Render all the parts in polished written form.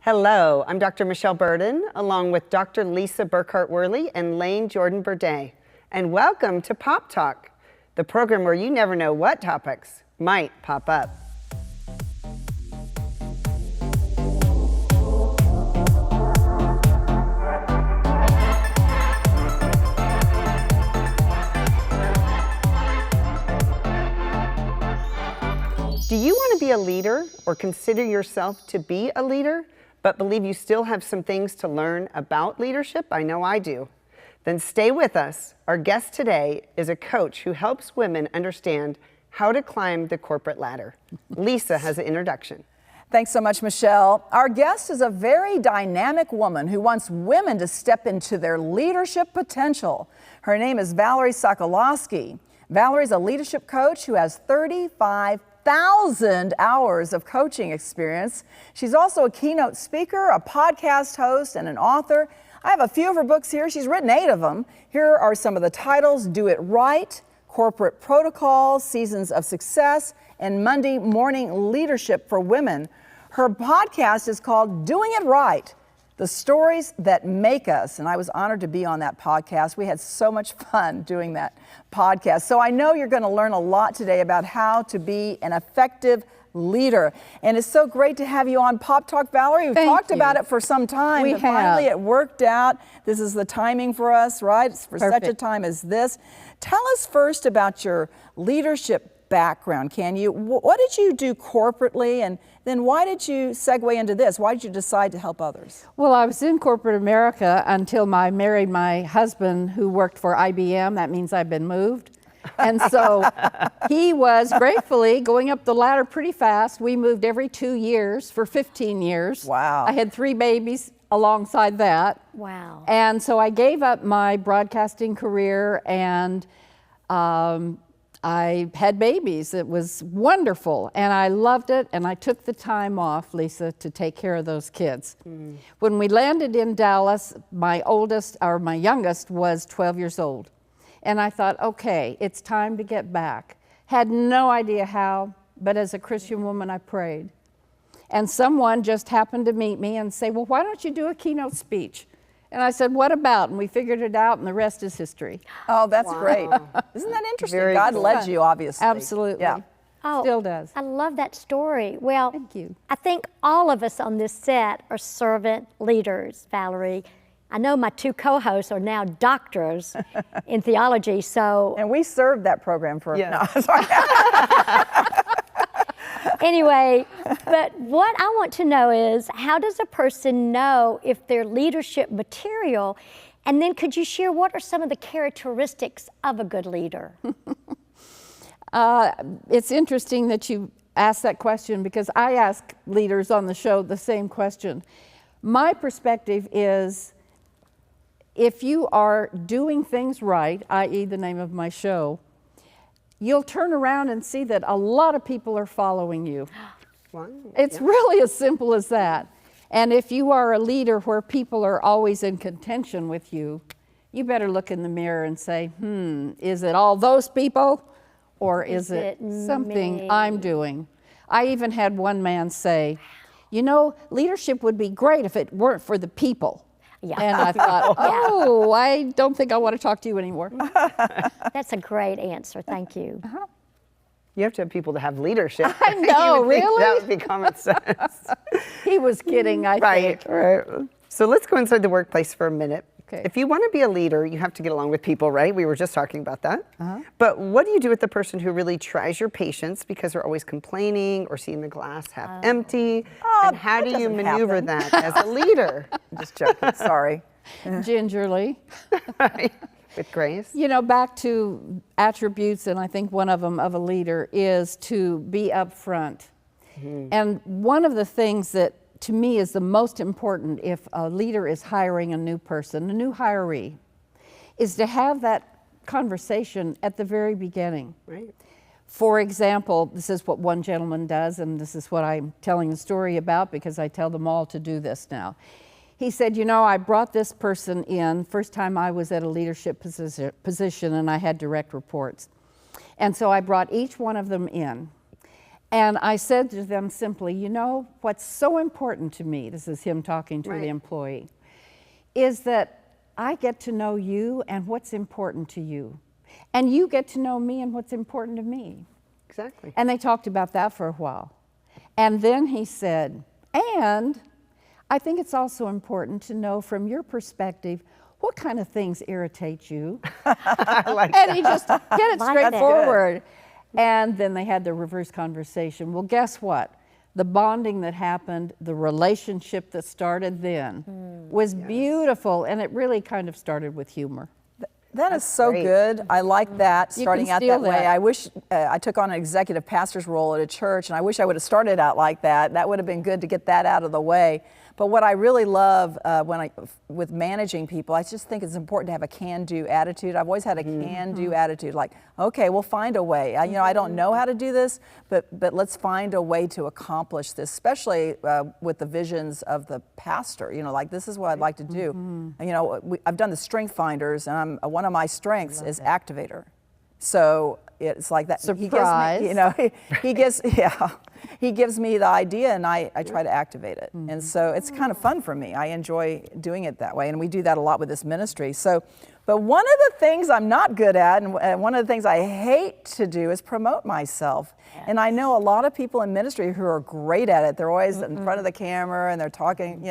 Hello, I'm Dr. Michelle Burden, along with Dr. Lisa Burkhart-Worley and Lane Jordan-Burdett. And welcome to Pop Talk, the program where you never know what topics might pop up. Do you want to be a leader or consider yourself to be a leader, but believe you still have some things to learn about leadership? I know I do. Then stay with us. Our guest today is a coach who helps women understand how to climb the corporate ladder. Lisa has an introduction. Thanks so much, Michelle. Our guest is a very dynamic woman who wants women to step into their leadership potential. Her name is Valerie Sokolosky. Valerie's a leadership coach who has 35,000 hours of coaching experience. She's also a keynote speaker, a podcast host, and an author. I have a few of her books here. She's written 8 of them. Here are some of the titles: Do It Right, Corporate Protocols, Seasons of Success, and Monday Morning Leadership for Women. Her podcast is called Doing It Right, The Stories That Make Us. And I was honored to be on that podcast. We had so much fun doing that podcast. So I know you're going to learn a lot today about how to be an effective leader. And it's so great to have you on Pop Talk, Valerie. We've talked about it for some time. We but have. Finally, it worked out. This is the timing for us, right? It's for Perfect. such a time as this. Tell us first about your leadership background, can you? What did you do corporately, and then why did you segue into this? Why did you decide to help others? Well, I was in corporate America until I married my husband, who worked for IBM. That means I've been moved. And so he was gratefully going up the ladder pretty fast. We moved every 2 years for 15 years. Wow. I had 3 babies alongside that. Wow. And so I gave up my broadcasting career, and I had babies. It was wonderful, and I loved it, and I took the time off, Lisa, to take care of those kids. When we landed in Dallas, my youngest was 12 years old. And I thought, okay, it's time to get back. Had no idea how, but as a Christian woman, I prayed. And someone just happened to meet me and say, well, why don't you do a keynote speech? And I said, what about? And we figured it out, and the rest is history. Oh, that's great. Isn't that interesting? Very God cool. led you, obviously. Absolutely. Yeah. Oh, Still does. I love that story. Well, Thank you. I think all of us on this set are servant leaders, Valerie. I know my 2 co-hosts are now doctors in theology, so And we served that program for, Yes. no, sorry. anyway, but what I want to know is, how does a person know if their leadership material, and then could you share what are some of the characteristics of a good leader? It's interesting that you asked that question, because I ask leaders on the show the same question. My perspective is, if you are doing things right, i.e. the name of my show, you'll turn around and see that a lot of people are following you. Wow. It's really as simple as that. And if you are a leader where people are always in contention with you, you better look in the mirror and say, is it all those people, or is it something me? I'm doing? I even had one man say, you know, leadership would be great if it weren't for the people. Yeah. And I thought, oh, I don't think I want to talk to you anymore. That's a great answer. Thank you. You have to have people to have leadership. I know, You would think really? that would be common sense. He was kidding, I think. Right. So let's go inside the workplace for a minute. Okay. If you want to be a leader, you have to get along with people, right? We were just talking about that. But what do you do with the person who really tries your patience because they're always complaining or seeing the glass half empty? And how that do you doesn't maneuver happen. that as a leader? I'm just joking, sorry. Gingerly. Right? With grace? You know, back to attributes, and I think one of them of a leader is to be upfront. And one of the things that to me is the most important if a leader is hiring a new person, a new hiree, is to have that conversation at the very beginning. Right. For example, this is what one gentleman does, and this is what I'm telling the story about because I tell them all to do this now. He said, you know, I brought this person in, first time I was at a leadership position and I had direct reports. And so I brought each one of them in. And I said to them simply, you know, what's so important to me, this is him talking to the employee, is that I get to know you and what's important to you. And you get to know me and what's important to me. Exactly. And they talked about that for a while. And then he said, and I think it's also important to know from your perspective, what kind of things irritate you? I like And that. he just get it Like that. straightforward. And then they had the reverse conversation. Well, guess what? The bonding that happened, the relationship that started then was beautiful, and it really kind of started with humor. That is so great. good. I like that, You starting can out steal that way. that. I wish I took on an executive pastor's role at a church, and I wish I would have started out like that. That would have been good to get that out of the way. But what I really love with managing people, I just think it's important to have a can-do attitude. I've always had a can-do attitude, like, okay, we'll find a way. I don't know how to do this, but let's find a way to accomplish this, especially with the visions of the pastor. Like, this is what I'd like to do. I've done the strength finders, and one of my strengths is activator. So it's like that. Surprise. He gives me the idea, and I try to activate it. And so it's kind of fun for me. I enjoy doing it that way, and we do that a lot with this ministry. But one of the things I'm not good at, and one of the things I hate to do, is promote myself. And I know a lot of people in ministry who are great at it. They're always in front of the camera, and they're talking,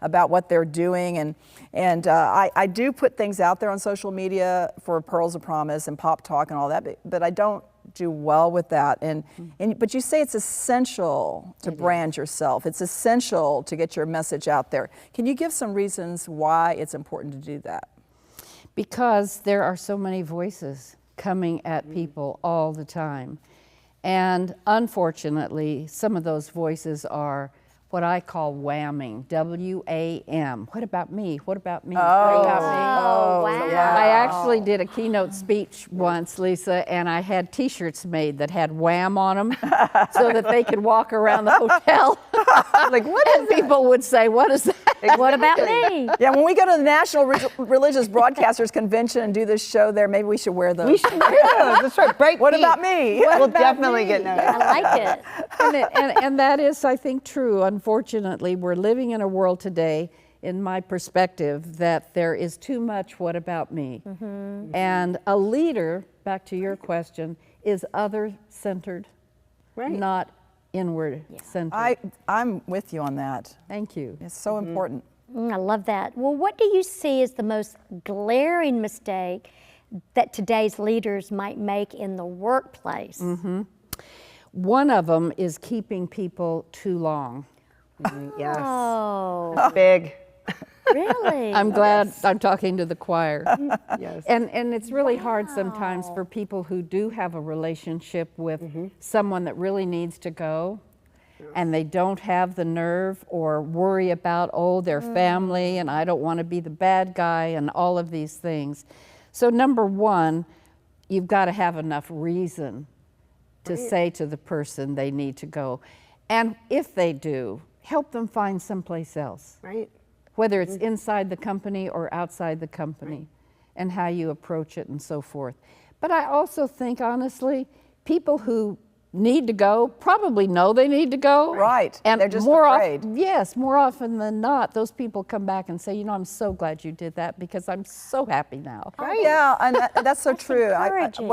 about what they're doing. And I do put things out there on social media for Pearls of Promise and Pop Talk and all that, but I don't do well with that. But you say it's essential to brand yourself. It's essential to get your message out there. Can you give some reasons why it's important to do that? Because there are so many voices coming at people all the time. And unfortunately, some of those voices are what I call whamming, W-A-M. What about me? What about me? What about me? wow. I actually did a keynote speech once, Lisa, and I had T-shirts made that had wham on them so that they could walk around the hotel. Like, what is And people would say, what is that? What about me? Yeah, when we go to the National Religious Broadcasters Convention and do this show there, maybe we should wear those. We should wear those. That's right. Break What beat. about me? We'll definitely get noticed. I like it. And that is, I think, true. Unfortunately, we're living in a world today, in my perspective, that there is too much what about me. And a leader, back to your question, is other-centered, Right. not inward-centered. I'm with you on that. Thank you. It's so important. I love that. Well, what do you see as the most glaring mistake that today's leaders might make in the workplace? One of them is keeping people too long. Yes. Oh, Big. really? I'm glad I'm talking to the choir. Yes. And it's really hard sometimes for people who do have a relationship with someone that really needs to go, and they don't have the nerve or worry about, their family, and I don't want to be the bad guy, and all of these things. So number one, you've got to have enough reason to say to the person they need to go. And if they do, help them find someplace else, Right. whether it's inside the company or outside the company, and how you approach it and so forth. But I also think, honestly, people who need to go probably know they need to go. Right. And They're just more afraid. more often than not, those people come back and say, I'm so glad you did that because I'm so happy now. Yeah, and that's so true. encouraging.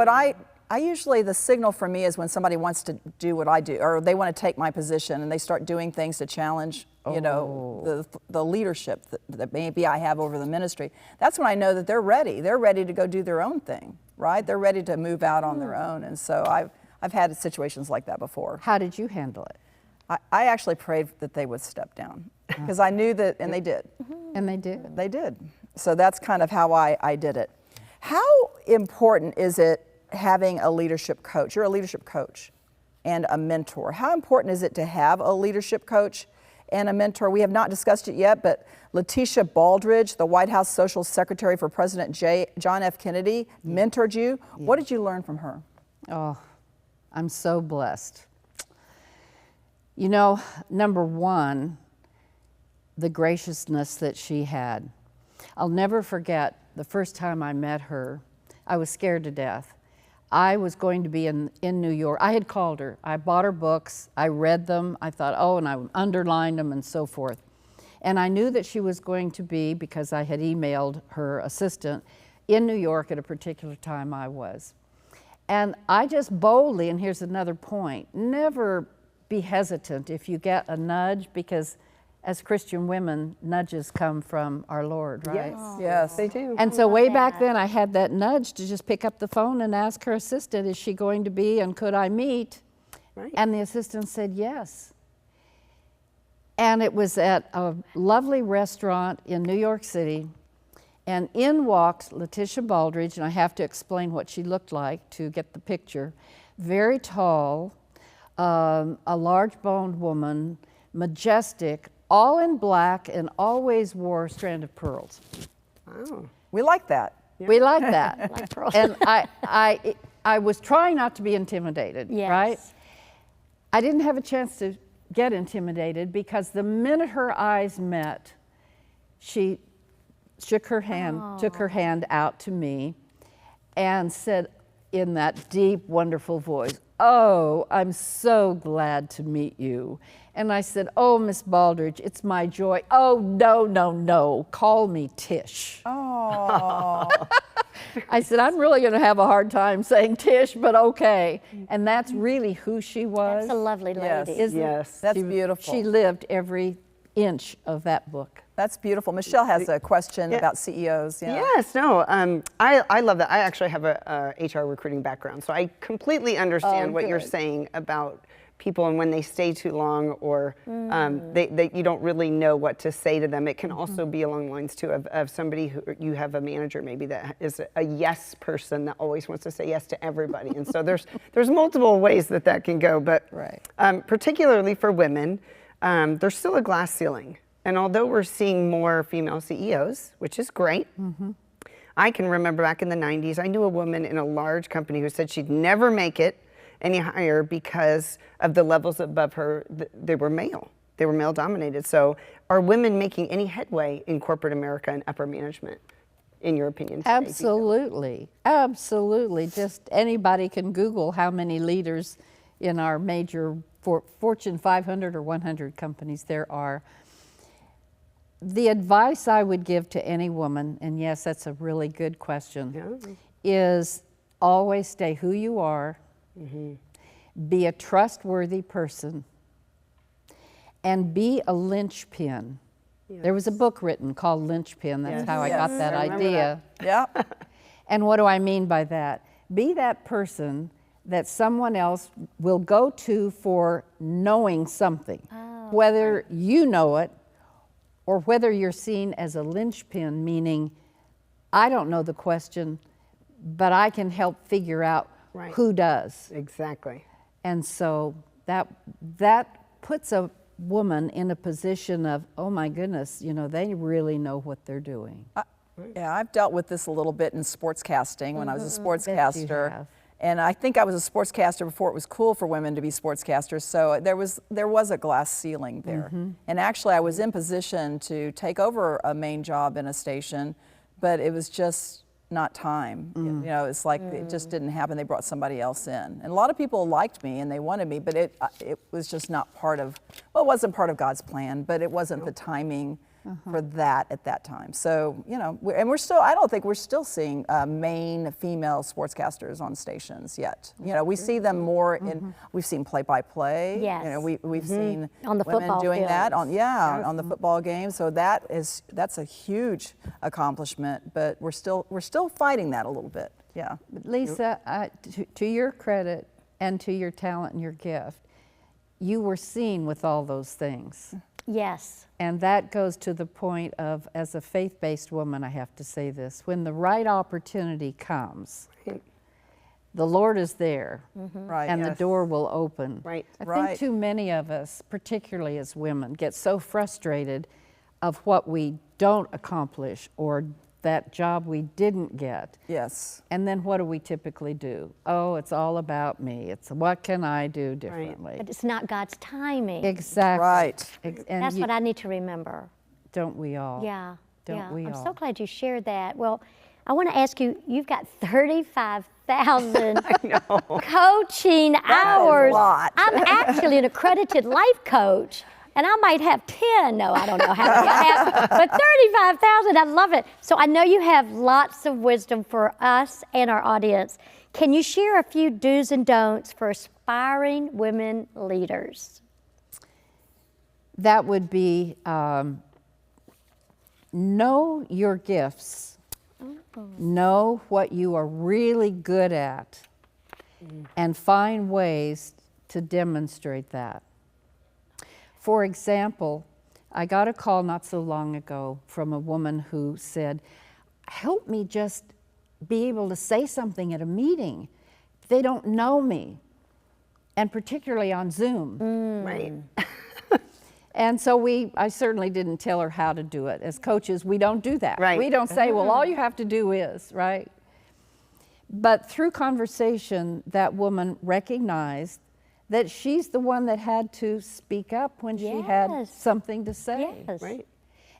I usually, the signal for me is when somebody wants to do what I do, or they want to take my position, and they start doing things to challenge, the leadership that maybe I have over the ministry. That's when I know that they're ready. They're ready to go do their own thing, right? They're ready to move out on their own. And so I've had situations like that before. How did you handle it? I actually prayed that they would step down because I knew that, and they did. And they did. They did. So that's kind of how I did it. How important is it having a leadership coach? You're a leadership coach and a mentor. How important is it to have a leadership coach and a mentor? We have not discussed it yet, but Letitia Baldridge, the White House Social Secretary for President John F. Kennedy, mentored you. What did you learn from her? Oh, I'm so blessed. Number one, the graciousness that she had. I'll never forget the first time I met her. I was scared to death. I was going to be in New York. I had called her. I bought her books. I read them. I thought, oh, and I underlined them and so forth. And I knew that she was going to be, because I had emailed her assistant, in New York at a particular time I was. And I just boldly, and here's another point, never be hesitant if you get a nudge, because as Christian women, nudges come from our Lord, right? Yes, Yes. they do. And so way back then, I had that nudge to just pick up the phone and ask her assistant, is she going to be and could I meet? Right. And the assistant said yes. And it was at a lovely restaurant in New York City. And in walked Letitia Baldridge, and I have to explain what she looked like to get the picture. Very tall, a large-boned woman, majestic, all in black, and always wore a strand of pearls. Wow. We like that. We like that. Like pearls. And I was trying not to be intimidated, Yes. right? I didn't have a chance to get intimidated, because the minute her eyes met, she shook her hand, took her hand out to me, and said in that deep, wonderful voice, "Oh, I'm so glad to meet you." And I said, "Oh, Miss Baldridge, it's my joy." "Oh, no, no, no, call me Tish." Oh. I said, "I'm really going to have a hard time saying Tish, but okay." And that's really who she was. That's a lovely Yes. lady. Isn't it? Yes. That's She- beautiful. She lived every inch of that book. That's beautiful. Michelle has a question Yeah. about CEOs. Yeah. Yes, no, I love that. I actually have a HR recruiting background, so I completely understand what you're good. saying about people and when they stay too long, or they you don't really know what to say to them. It can also be along the lines too of somebody who, you have a manager maybe that is a yes person that always wants to say yes to everybody, and so there's multiple ways that can go. But Right. Particularly for women, there's still a glass ceiling. And although we're seeing more female CEOs, which is great, I can remember back in the 90s, I knew a woman in a large company who said she'd never make it any higher because of the levels above her. They were male. They were male dominated. So are women making any headway in corporate America and upper management, in your opinion? today? Absolutely, absolutely. Just anybody can Google how many leaders in our major Fortune 500 or 100 companies there are. The advice I would give to any woman, and yes, that's a really good question, is always stay who you are, be a trustworthy person, and be a linchpin. There was a book written called Linchpin. That's Yes. how I Yes. got that I remember idea. Yeah. And what do I mean by that? Be that person that someone else will go to for knowing something, whether you know it or whether you're seen as a linchpin, meaning I don't know the question, but I can help figure out Right. who does. Exactly. And so that puts a woman in a position of, oh my goodness, they really know what they're doing. Yeah, I've dealt with this a little bit in sportscasting when I was a Bet you sportscaster. have. And I think I was a sportscaster before it was cool for women to be sportscasters. So there was a glass ceiling there. And actually I was in position to take over a main job in a station, but it was just not time. It's like it just didn't happen. They brought somebody else in. And a lot of people liked me and they wanted me, but it was just not part of, well, it wasn't part of God's plan, but it wasn't the timing for that at that time. So, and we're still, I don't think we're still seeing main female sportscasters on stations yet. We see them more in, we've seen play-by-play. Yes. We've seen On the women football doing that fields. on the football game. So that's a huge accomplishment, but we're still fighting that a little bit. Yeah. But Lisa, to your credit and to your talent and your gift, you were seen with all those things. Yes. And that goes to the point of, as a faith-based woman, I have to say this, when the right opportunity comes, the Lord is there, Right. and the door will open. Right. I Right. think too many of us, particularly as women, get so frustrated of what we don't accomplish or that job we didn't get. Yes. And then what do we typically do? Oh, it's all about me. It's what can I do differently? But it's not God's timing. Exactly. Right. And That's what I need to remember. don't we all? Yeah. Don't yeah. we I'm all? so glad you shared that. Well, I want to ask you, you've got 35,000 know. coaching hours. a lot. I'm actually an accredited life coach, and I might have 10. No, I don't know how many I have, but 35,000, I love it. So I know you have lots of wisdom for us and our audience. Can you share a few do's and don'ts for aspiring women leaders? That would be know your gifts. Know what you are really good at and find ways to demonstrate that. For example, I got a call not so long ago from a woman who said, help me just be able to say something at a meeting. They don't know me, and particularly on Zoom. Right. And so I certainly didn't tell her how to do it. As coaches, we don't do that. Right. We don't say, well, all you have to do is, right? But through conversation, that woman recognized that she's the one that had to speak up when she had Yes. something to say. Yes. Right.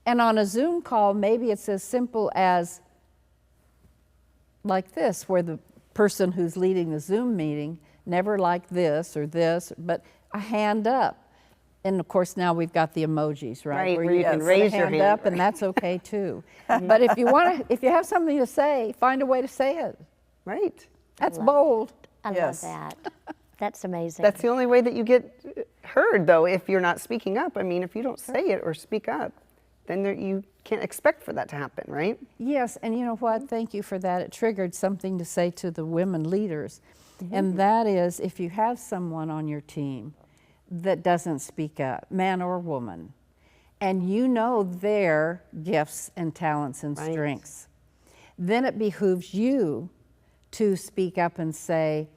And on a Zoom call, maybe it's as simple as like this, where the person who's leading the Zoom meeting never like this or this, but a hand up. And of course, now we've got the emojis, right? Right, where you can put a raise your hand, up, and that's okay too. But if you have something to say, find a way to say it. Right. That's bold. I Yes. love that. That's amazing. That's the only way that you get heard, though, if you're not speaking up. I mean, if you don't say it or speak up, then you can't expect for that to happen, right? Yes, and you know what? Thank you for that. It triggered something to say to the women leaders, and that is, if you have someone on your team that doesn't speak up, man or woman, and you know their gifts and talents and Right. strengths, then it behooves you to speak up and say,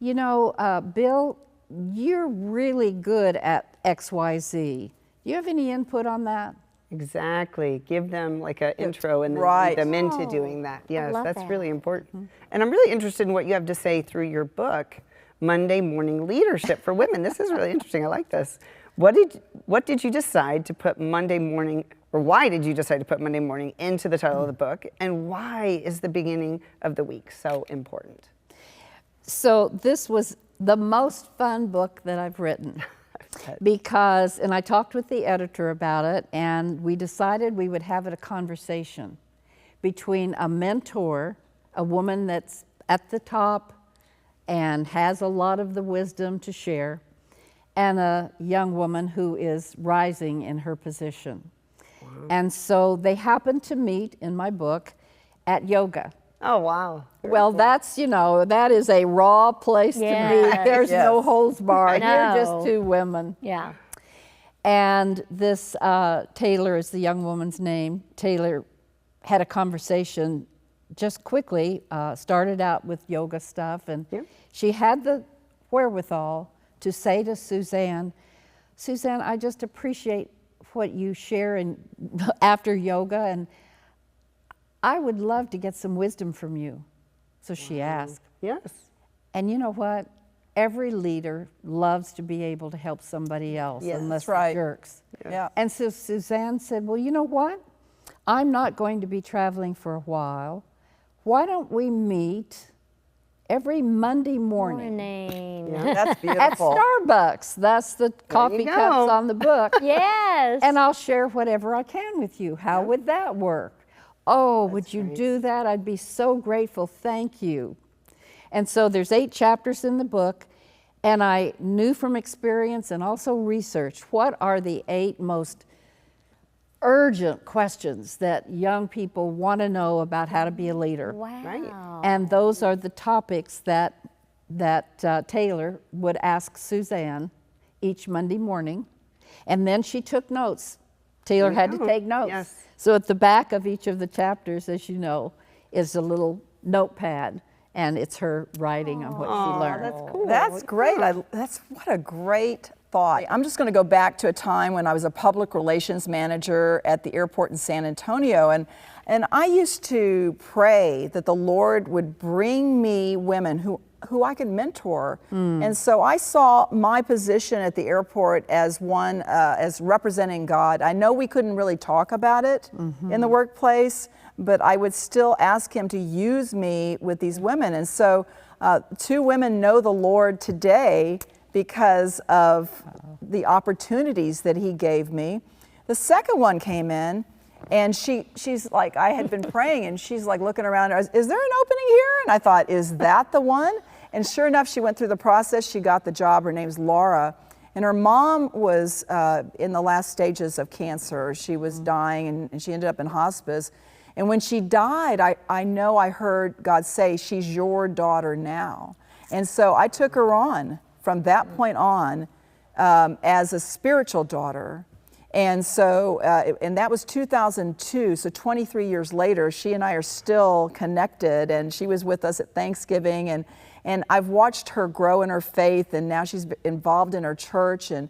you know, Bill, you're really good at XYZ. Do you have any input on that? Exactly. Give them like an intro and then right. lead them into doing that. Yes, love that's that. really important. And I'm really interested in what you have to say through your book, Monday Morning Leadership for Women. This is really interesting. I like this. What did you decide to put Monday morning, or why did you decide to put Monday morning into the title of the book? And why is the beginning of the week so important? So this was the most fun book that I've written because, and I talked with the editor about it, and we decided we would have a conversation between a mentor, a woman that's at the top and has a lot of the wisdom to share, and a young woman who is rising in her position. Wow. And so they happened to meet in my book at yoga. Oh, wow. Well, that's, you know, that is a raw place to Yes. meet. There's no Yes. holds barred. No. You're just two women. Yeah. And this Taylor is the young woman's name. Taylor had a conversation just quickly, started out with yoga stuff, and she had the wherewithal to say to Suzanne, Suzanne, I just appreciate what you share after yoga, and I would love to get some wisdom from you. So she asked. Yes. And you know what? Every leader loves to be able to help somebody else, Yes, unless that's right. they're jerks. Yeah. And so Suzanne said, well, you know what? I'm not going to be traveling for a while. Why don't we meet every Monday morning That's at beautiful. Starbucks? That's the coffee go. cups on the book. Yes. And I'll share whatever I can with you. How would that work? Oh, would you do that? I'd be so grateful. Thank you. And so there's 8 chapters in the book, and I knew from experience and also research what are the 8 most urgent questions that young people want to know about how to be a leader. Wow. And those are the topics that Taylor would ask Suzanne each Monday morning. And then she took notes. Taylor had to take notes. Yes. So at the back of each of the chapters, as you know, is a little notepad, and it's her writing on what she learned. That's cool. That's great. What a great thought. I'm just going to go back to a time when I was a public relations manager at the airport in San Antonio, and I used to pray that the Lord would bring me women who I could mentor. And so I saw my position at the airport as one, as representing God. I know we couldn't really talk about it in the workplace, but I would still ask him to use me with these women. And so 2 women know the Lord today because of the opportunities that he gave me. The second one came in, and she's like, I had been praying, and she's like looking around, is there an opening here? And I thought, is that the one? And sure enough, she went through the process. She got the job. Her name's Laura. And her mom was in the last stages of cancer. She was dying, and she ended up in hospice. And when she died, I know I heard God say, she's your daughter now. And so I took her on from that point on as a spiritual daughter. And so, and that was 2002, so 23 years later, she and I are still connected, and she was with us at Thanksgiving, and I've watched her grow in her faith, and now she's involved in her church, and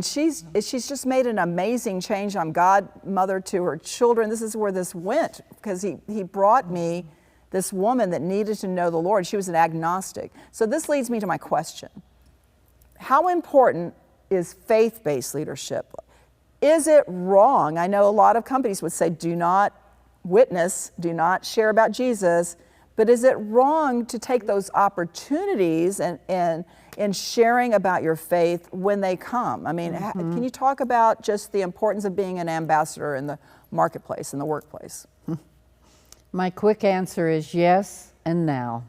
she's just made an amazing change. I'm godmother to her children. This is where this went, because he brought me this woman that needed to know the Lord. She was an agnostic. So this leads me to my question. How important is faith-based leadership? Is it wrong? I know a lot of companies would say, do not witness, do not share about Jesus, but is it wrong to take those opportunities and sharing about your faith when they come? I mean, can you talk about just the importance of being an ambassador in the marketplace, in the workplace? My quick answer is yes and now.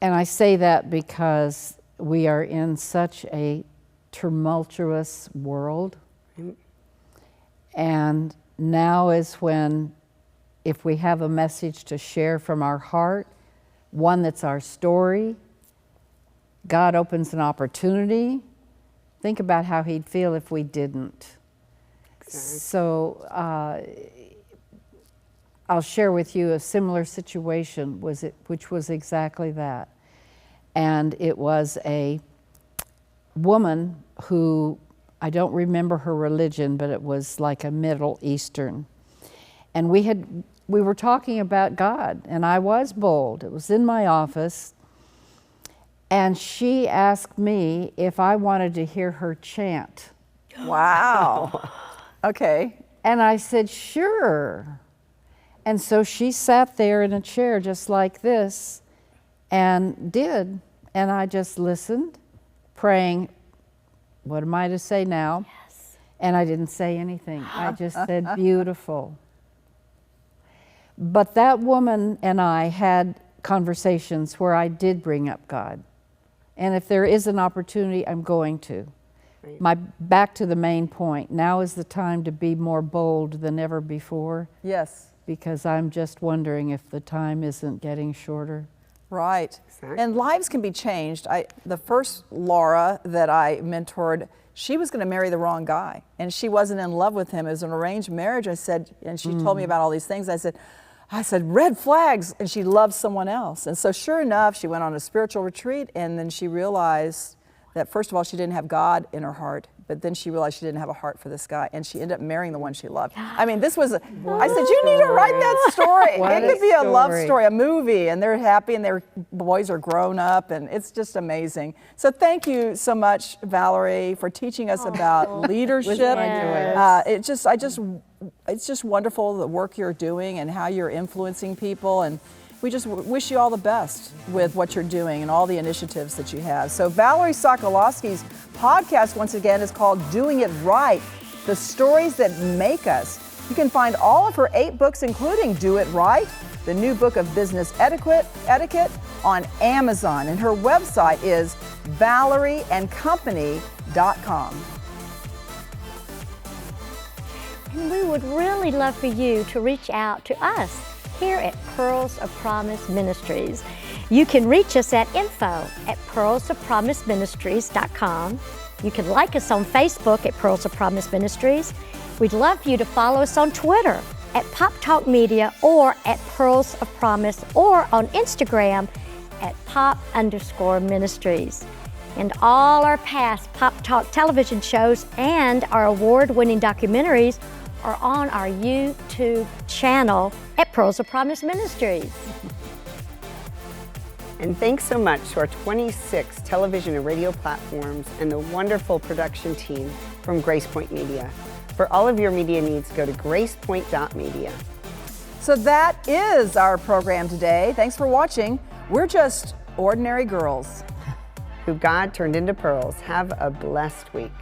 And I say that because we are in such a tumultuous world. And now is when, if we have a message to share from our heart, one that's our story, God opens an opportunity. Think about how he'd feel if we didn't. Exactly. So I'll share with you a similar situation, which was exactly that. And it was a woman who, I don't remember her religion, but it was like a Middle Eastern. And we were talking about God, and I was bold. It was in my office. And she asked me if I wanted to hear her chant. Wow. Okay. And I said, sure. And so she sat there in a chair just like this and did. And I just listened, praying, what am I to say now? Yes. And I didn't say anything. I just said, beautiful. But that woman and I had conversations where I did bring up God. And if there is an opportunity, I'm going to. Right. Back to the main point, now is the time to be more bold than ever before. Yes. Because I'm just wondering if the time isn't getting shorter. Right. Exactly. And lives can be changed. The first Laura that I mentored, she was going to marry the wrong guy, and she wasn't in love with him. It was an arranged marriage. I said, and she told me about all these things. I said, red flags, and she loved someone else. And so sure enough, she went on a spiritual retreat, and then she realized that, first of all, she didn't have God in her heart, but then she realized she didn't have a heart for this guy, and she ended up marrying the one she loved. I mean, this was, I said, you need to write that story. What it could be a love story. story, a movie, and they're happy, and their boys are grown up, and it's just amazing. So thank you so much, Valerie, for teaching us about leadership. It's just wonderful the work you're doing and how you're influencing people, and we just wish you all the best with what you're doing and all the initiatives that you have. So Valerie Sokolosky's podcast, once again, is called Doing It Right, The Stories That Make Us. You can find all of her 8 books, including Do It Right, the new book of business etiquette, on Amazon. And her website is valerieandcompany.com. And we would really love for you to reach out to us here at Pearls of Promise Ministries. You can reach us at info@pearlsofpromiseministries.com. You can like us on Facebook at Pearls of Promise Ministries. We'd love for you to follow us on Twitter at Pop Talk Media or at Pearls of Promise, or on Instagram at Pop_Ministries. And all our past Pop Talk television shows and our award-winning documentaries are on our YouTube channel at Pearls of Promise Ministries. And thanks so much to our 26 television and radio platforms and the wonderful production team from GracePoint Media. For all of your media needs, go to gracepoint.media. So that is our program today. Thanks for watching. We're just ordinary girls Who God turned into pearls. Have a blessed week.